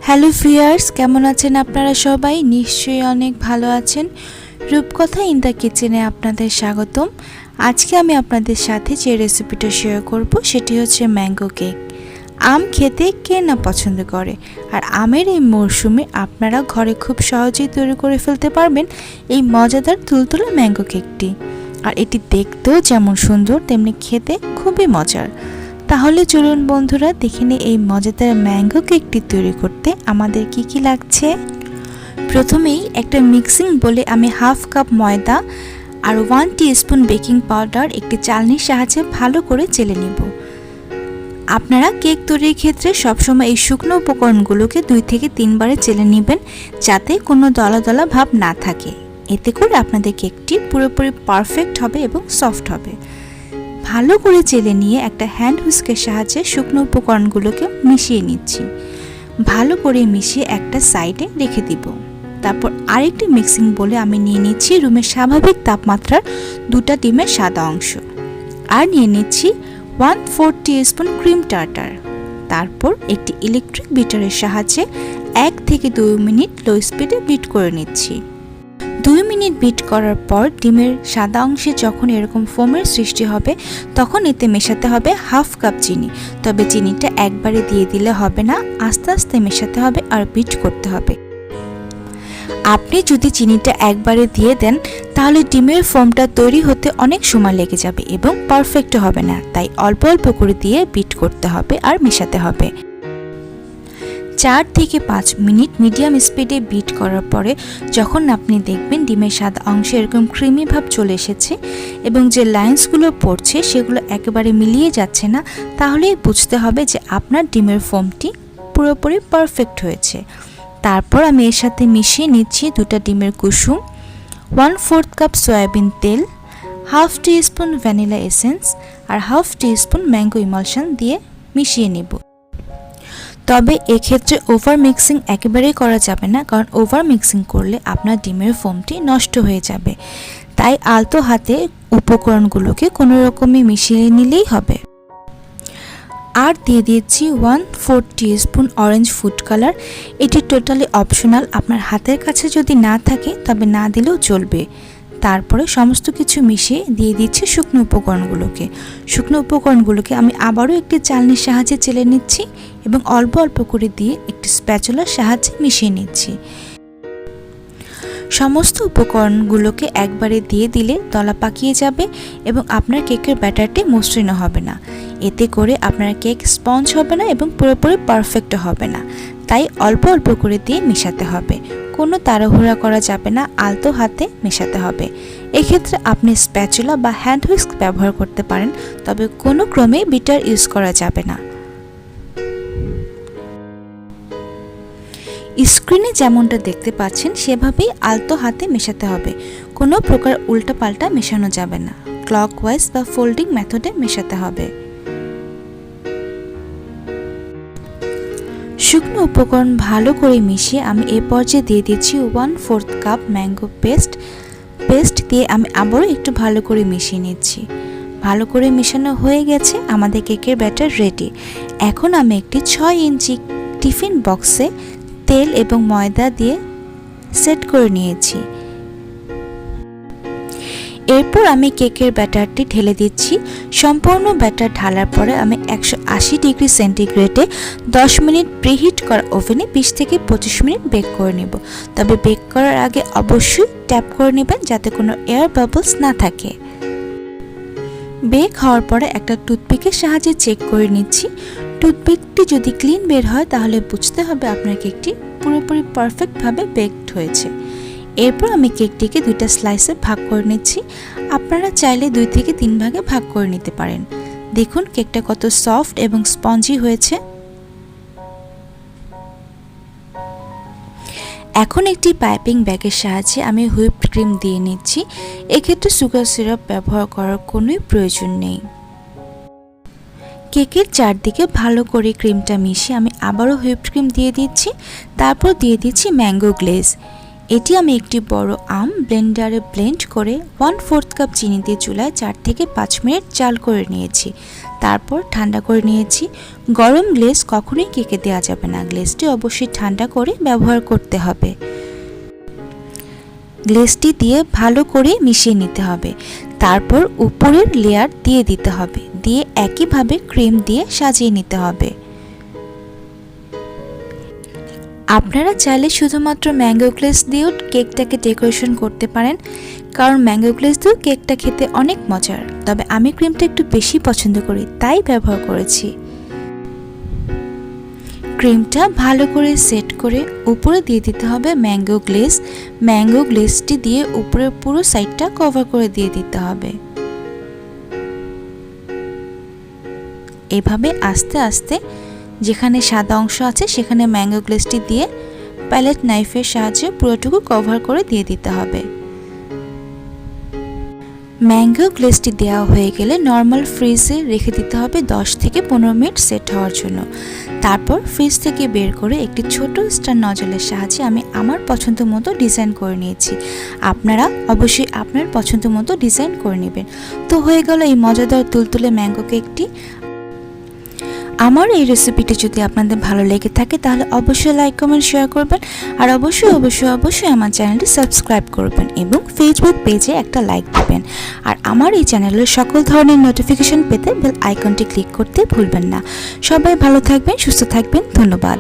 Hello viewers, কেমন আছেন আপনারা সবাই? নিশ্চয়ই অনেক ভালো আছেন। রূপকথা ইন দ্য কিচেনে আপনাদের স্বাগতম। আজকে আমি আপনাদের সাথে যে রেসিপিটা শেয়ার করব সেটি হচ্ছে ম্যাঙ্গো কেক। আম খেতে কে না পছন্দ করে, আর আমের এই মরশুমে আপনারা ঘরে খুব সহজেই তৈরি করে ফেলতে পারবেন এই মজাদার তুলতুলে ম্যাঙ্গো কেকটি। আর এটি দেখতেও যেমন সুন্দর তেমনি খেতে খুবই মজার। তাহলে চলুন বন্ধুরা, দেখে নিই এই মজাদার ম্যাঙ্গো কেকটি তৈরি করতে আমাদের কি কি লাগছে। প্রথমেই একটা মিক্সিং বলে আমি হাফ কাপ ময়দা আর 1 টিস্পুন বেকিং পাউডার একটি চালনির সাহায্যে ভালো করে চেলে নিব। আপনারা কেক তৈরির ক্ষেত্রে সবসময় এই শুকনো উপকরণগুলোকে 2 থেকে 3 বারে চেলে নেবেন, যাতে কোনো দলা দলা ভাব না থাকে। এতে করে আপনাদের কেকটি পুরোপুরি পারফেক্ট হবে এবং সফট হবে। ভালো করে চেলে নিয়ে একটা হ্যান্ড হুইস্কের সাহায্যে শুকনো উপকরণগুলোকে মিশিয়ে নিচ্ছি। ভালো করে মিশিয়ে একটা সাইডে রেখে দিব। তারপর আরেকটি মিক্সিং বলে আমি নিয়ে নিচ্ছি রুমের স্বাভাবিক তাপমাত্রার 2টা ডিমের সাদা অংশ, আর নিয়ে নিচ্ছি 1/4 টিস্পুন ক্রিম টার্টার। তারপর একটি ইলেকট্রিক বিটারের সাহায্যে 1 থেকে 2 মিনিট লো স্পিডে বিট করে নিচ্ছি। 2 মিনিট বিট করার পর ডিমের সাদা অংশে যখন এরকম ফোমের সৃষ্টি হবে, তখন এতে মেশাতে হবে হাফ কাপ চিনি। তবে চিনিটা একবারে দিয়ে দিলে হবে না, আস্তে আস্তে মেশাতে হবে আর বিট করতে হবে। আপনি যদি চিনিটা একবারে দিয়ে দেন তাহলে ডিমের ফোমটা তৈরি হতে অনেক সময় লেগে যাবে এবং পারফেক্ট হবে না। তাই অল্প অল্প করে দিয়ে বিট করতে হবে আর মেশাতে হবে। 4 থেকে 5 মিনিট মিডিয়াম স্পিডে বিট করার পরে যখন আপনি দেখবেন ডিমের সাদা অংশে এরকম ক্রিমি ভাব চলে এসেছে এবং যে লাইন্সগুলো পড়ছে সেগুলো একেবারে মিলিয়ে যাচ্ছে না, তাহলেই বুঝতে হবে যে আপনার ডিমের ফোমটি পুরোপুরি পারফেক্ট হয়েছে। তারপর আমি এর সাথে মিশিয়ে নিচ্ছি 2টা ডিমের কুসুম, 1/4 কাপ সয়াবিন তেল, হাফ টিস্পুন ভ্যানিলা এসেন্স আর হাফ টিস্পুন ম্যাঙ্গো ইমালশন দিয়ে মিশিয়ে নেব। তবে এক্ষেত্রে ওভার মিক্সিং একেবারেই করা যাবে না, কারণ ওভার মিক্সিং করলে আপনার ডিমের ফোমটি নষ্ট হয়ে যাবে। তাই আলতো হাতে উপকরণগুলোকে কোনো রকমই মিশিয়ে নিলেই হবে। আর দিয়ে দিয়েছি 1/4 টিস্পুন অরেঞ্জ ফুড কালার। এটি টোটালি অপশনাল, আপনার হাতের কাছে যদি না থাকে তবে না দিলেও চলবে। তারপরে সমস্ত কিছু মিশিয়ে দিয়ে দিচ্ছি শুকনো উপকরণগুলোকে আমি আবারও একটি চালনির সাহায্যে চেলে নিচ্ছি এবং অল্প অল্প করে দিয়ে একটি স্প্যাচুলার সাহায্যে মিশিয়ে নিচ্ছি। সমস্ত উপকরণগুলোকে একবারে দিয়ে দিলে দলা পাকিয়ে যাবে এবং আপনার কেকের ব্যাটারটি মসৃণ হবে না। এতে করে আপনার কেক স্পঞ্জ হবে না এবং পুরোপুরি পারফেক্ট হবে না। তাই অল্প অল্প করে দিয়ে মেশাতে হবে, কোনো তাড়াহুড়া করা যাবে না, আলতো হাতে মেশাতে হবে। এক্ষেত্রে আপনি স্প্যাচুলা বা হ্যান্ড হুইস্ক ব্যবহার করতে পারেন, তবে কোনো ক্রমে বিটার ইউজ করা যাবে না। স্ক্রিনে যেমনটা দেখতে পাচ্ছেন সেভাবেই আলতো হাতে মেশাতে হবে, কোনো প্রকার উল্টাপাল্টা মেশানো যাবে না। ক্লকওয়াইজ বা ফোল্ডিং মেথডে মেশাতে হবে। শুকনো উপকরণ ভালো করে মিশিয়ে আমি এ পর্যায়ে দিয়ে দিচ্ছি 1/4 কাপ ম্যাঙ্গো পেস্ট দিয়ে আমি আবারও একটু ভালো করে মিশিয়ে নিচ্ছি। ভালো করে মেশানো হয়ে গেছে, আমাদের কেকের ব্যাটার রেডি। এখন আমি একটি 6 ইঞ্চি টিফিন বক্সে তেল এবং ময়দা দিয়ে সেট করে নিয়েছি। এরপর আমি কেকের ব্যাটারটি ঢেলে দিচ্ছি। সম্পূর্ণ ব্যাটার ঢালার পরে আমি 180 ডিগ্রি সেন্টিগ্রেডে 10 মিনিট প্রিহিট করা ওভেনে 20 থেকে 25 মিনিট বেক করে নেব। তবে বেক করার আগে অবশ্যই ট্যাপ করে নেবেন যাতে কোনো এয়ার বাবলস না থাকে। বেক হওয়ার পরে একটা টুথপিকের সাহায্যে চেক করে নিচ্ছি। টুথপিকটি যদি ক্লিন বের হয় তাহলে বুঝতে হবে আপনার কেকটি পুরোপুরি পারফেক্টভাবে বেকড হয়েছে। এরপর আমি কেকটিকে 2টা স্লাইসে ভাগ করে নিচ্ছি। আপনারা চাইলে 2 থেকে 3 ভাগে ভাগ করে নিতে পারেন। দেখুন কেকটা কত সফট এবং স্পঞ্জি হয়েছে। এখন একটি পাইপিং ব্যাগের সাহায্যে আমি হুইপড ক্রিম দিয়ে নিচ্ছি। এক্ষেত্রে সুগার সিরাপ ব্যবহার করার কোনোই প্রয়োজন নেই। কেকের চারদিকে ভালো করে ক্রিমটা মিশিয়ে আমি আবারও হুইপড ক্রিম দিয়ে দিচ্ছি। তারপর দিয়ে দিচ্ছি ম্যাঙ্গো গ্লেজ। এটি আমি একটি বড় আম ব্লেন্ডারে ব্লেন্ড করে 1/4 কাপ চিনি দিয়ে চুলায় 4 থেকে 5 মিনিট জাল করে নিয়েছি। তারপর ঠান্ডা করে নিয়েছি। গরম গ্লেজ কখনোই কেকে দেওয়া যাবে না, গ্লেজটি অবশ্যই ঠান্ডা করে ব্যবহার করতে হবে। গ্লেজটি দিয়ে ভালো করে মিশিয়ে নিতে হবে। তারপর উপরের লেয়ার দিয়ে দিতে হবে, দিয়ে একইভাবে ক্রিম দিয়ে সাজিয়ে নিতে হবে। আপনারা চাইলে শুধুমাত্র ম্যাঙ্গো গ্লেজ দিয়েও কেকটাকে ডেকোরেশন করতে পারেন, কারণ ম্যাঙ্গো গ্লেজ দিয়েও কেকটা খেতে অনেক মজার। তবে আমি ক্রিমটা একটু বেশি পছন্দ করি, তাই ব্যবহার করেছি। ক্রিমটা ভালো করে সেট করে উপরে দিয়ে দিতে হবে ম্যাঙ্গো গ্লেজ। ম্যাঙ্গো গ্লেজটি দিয়ে উপরের পুরো সাইডটা কভার করে দিয়ে দিতে হবে। এভাবে আস্তে আস্তে যেখানে সাদা অংশ আছে সেখানে ম্যাঙ্গো গ্লেজটি দিয়ে প্যালেট নাইফের সাহায্যে পুরোটুকু কভার করে দিয়ে দিতে হবে। ম্যাঙ্গো গ্লেজটি দেওয়া হয়ে গেলে নর্মাল ফ্রিজে রেখে দিতে হবে 10 থেকে 15 মিনিট সেট হওয়ার জন্য। তারপর ফ্রিজ থেকে বের করে একটি ছোট স্টার নজলের সাহায্যে আমি আমার পছন্দ মতো ডিজাইন করে নিয়েছি। আপনারা অবশ্যই আপনার পছন্দ মতো ডিজাইন করে নেবেন। তো হয়ে গেল এই মজাদার তুলতুলে ম্যাঙ্গো কেকটি। আমার এই রেসিপিটি যদি আপনাদের ভালো লেগে থাকে তাহলে অবশ্যই লাইক কমেন্ট শেয়ার করবেন, আর অবশ্যই আমার চ্যানেলটি সাবস্ক্রাইব করবেন এবং ফেসবুক পেজে একটা লাইক দেবেন। আর আমার এই চ্যানেলের সকল ধরনের নোটিফিকেশন পেতে বেল আইকনটি ক্লিক করতে ভুলবেন না। সবাই ভালো থাকবেন, সুস্থ থাকবেন। ধন্যবাদ।